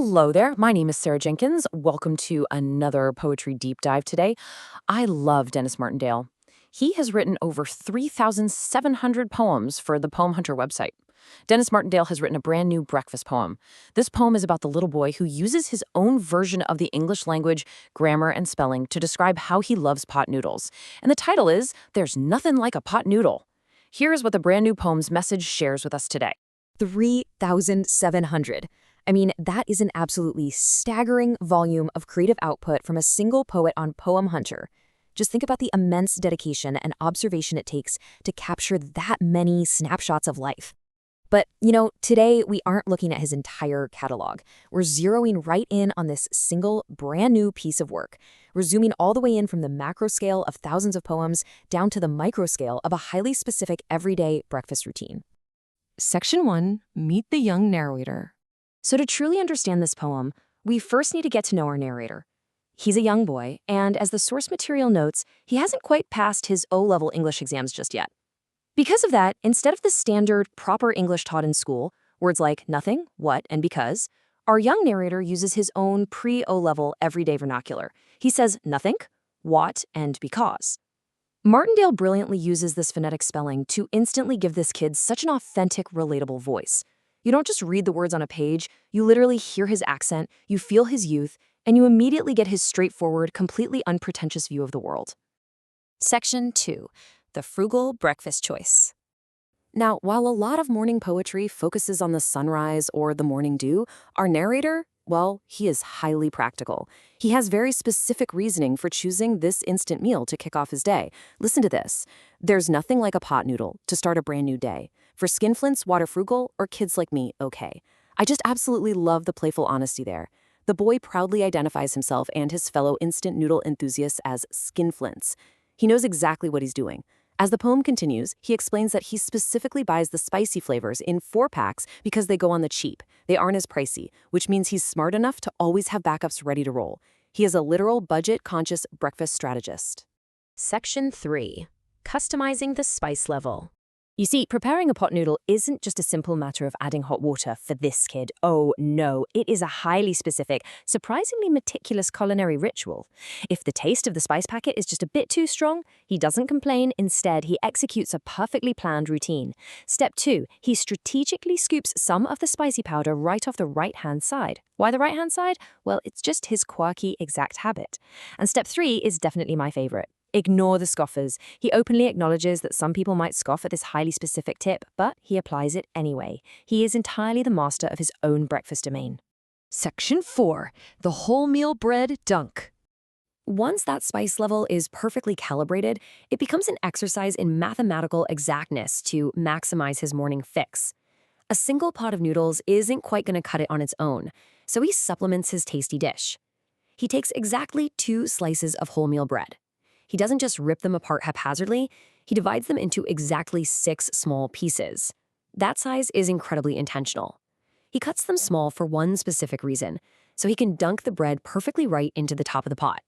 Hello there, my name is Sarah Jenkins. Welcome to another poetry deep dive today. I love Denis Martindale. He has written over 3,700 poems for the Poem Hunter website. Denis Martindale has written a brand new breakfast poem. This poem is about the little boy who uses his own version of the English language, grammar, and spelling to describe how he loves pot noodles. And the title is, There's Nothing Like a Pot Noodle. Here's what the brand new poem's message shares with us today. 3,700. I mean, that is an absolutely staggering volume of creative output from a single poet on Poem Hunter. Just think about the immense dedication and observation it takes to capture that many snapshots of life. But, today we aren't looking at his entire catalog. We're zeroing right in on this single, brand new piece of work. We're zooming all the way in from the macro scale of thousands of poems down to the micro scale of a highly specific everyday breakfast routine. Section 1, Meet the Young Narrator. So to truly understand this poem, we first need to get to know our narrator. He's a young boy, and as the source material notes, he hasn't quite passed his O-level English exams just yet. Because of that, instead of the standard, proper English taught in school, words like nothing, what, and because, our young narrator uses his own pre-O-level everyday vernacular. He says nothink, what, and because. Martindale brilliantly uses this phonetic spelling to instantly give this kid such an authentic, relatable voice. You don't just read the words on a page, you literally hear his accent, you feel his youth, and you immediately get his straightforward, completely unpretentious view of the world. Section 2. The Frugal Breakfast Choice. Now, while a lot of morning poetry focuses on the sunrise or the morning dew, our narrator, well, he is highly practical. He has very specific reasoning for choosing this instant meal to kick off his day. Listen to this. There's nothing like a pot noodle to start a brand new day. For skinflints, water frugal, or kids like me, okay. I just absolutely love the playful honesty there. The boy proudly identifies himself and his fellow instant noodle enthusiasts as skinflints. He knows exactly what he's doing. As the poem continues, he explains that he specifically buys the spicy flavors in 4-packs because they go on the cheap. They aren't as pricey, which means he's smart enough to always have backups ready to roll. He is a literal budget-conscious breakfast strategist. Section 3. Customizing the spice level. You see, preparing a pot noodle isn't just a simple matter of adding hot water for this kid. Oh no, it is a highly specific, surprisingly meticulous culinary ritual. If the taste of the spice packet is just a bit too strong, he doesn't complain. Instead, he executes a perfectly planned routine. Step 2, he strategically scoops some of the spicy powder right off the right-hand side. Why the right-hand side? Well, it's just his quirky exact habit. And step 3 is definitely my favorite. Ignore the scoffers. He openly acknowledges that some people might scoff at this highly specific tip, but he applies it anyway. He is entirely the master of his own breakfast domain. Section 4, The Wholemeal Bread Dunk. Once that spice level is perfectly calibrated, it becomes an exercise in mathematical exactness to maximize his morning fix. A single pot of noodles isn't quite going to cut it on its own, so he supplements his tasty dish. He takes exactly 2 slices of wholemeal bread. He doesn't just rip them apart haphazardly, he divides them into exactly 6 small pieces. That size is incredibly intentional. He cuts them small for one specific reason, so he can dunk the bread perfectly right into the top of the pot.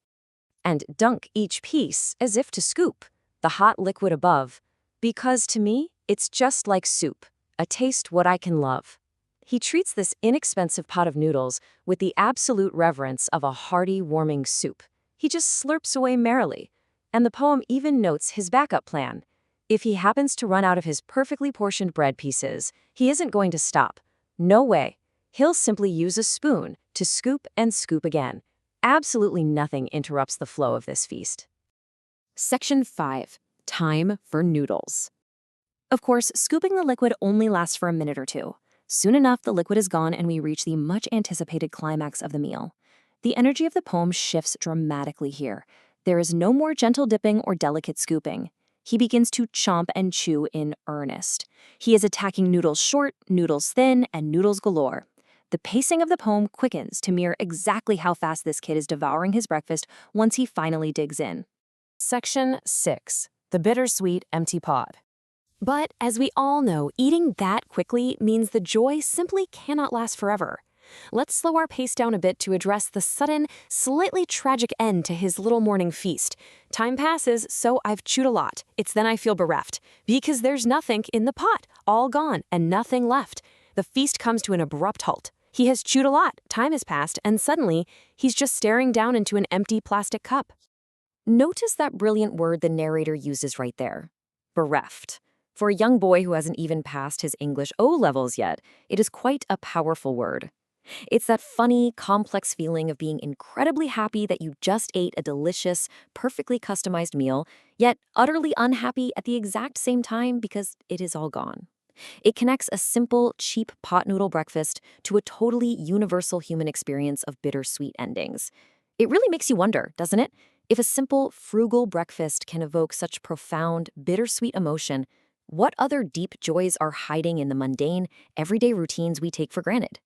And dunk each piece as if to scoop the hot liquid above, because to me, it's just like soup, a taste what I can love. He treats this inexpensive pot of noodles with the absolute reverence of a hearty, warming soup. He just slurps away merrily. And the poem even notes his backup plan. If he happens to run out of his perfectly portioned bread pieces, he isn't going to stop. No way. He'll simply use a spoon to scoop and scoop again. Absolutely nothing interrupts the flow of this feast. Section 5. Time for noodles. Of course, scooping the liquid only lasts for a minute or two. Soon enough, the liquid is gone and we reach the much-anticipated climax of the meal. The energy of the poem shifts dramatically here. There is no more gentle dipping or delicate scooping. He begins to chomp and chew in earnest. He is attacking noodles short, noodles thin, and noodles galore. The pacing of the poem quickens to mirror exactly how fast this kid is devouring his breakfast once he finally digs in. Section 6. The bittersweet empty pot. But as we all know, eating that quickly means the joy simply cannot last forever. Let's slow our pace down a bit to address the sudden, slightly tragic end to his little morning feast. Time passes, so I've chewed a lot. It's then I feel bereft, because there's nothing in the pot, all gone, and nothing left. The feast comes to an abrupt halt. He has chewed a lot, time has passed, and suddenly, he's just staring down into an empty plastic cup. Notice that brilliant word the narrator uses right there. Bereft. For a young boy who hasn't even passed his English O-levels yet, it is quite a powerful word. It's that funny, complex feeling of being incredibly happy that you just ate a delicious, perfectly customized meal, yet utterly unhappy at the exact same time because it is all gone. It connects a simple, cheap pot noodle breakfast to a totally universal human experience of bittersweet endings. It really makes you wonder, doesn't it? If a simple, frugal breakfast can evoke such profound, bittersweet emotion, what other deep joys are hiding in the mundane, everyday routines we take for granted?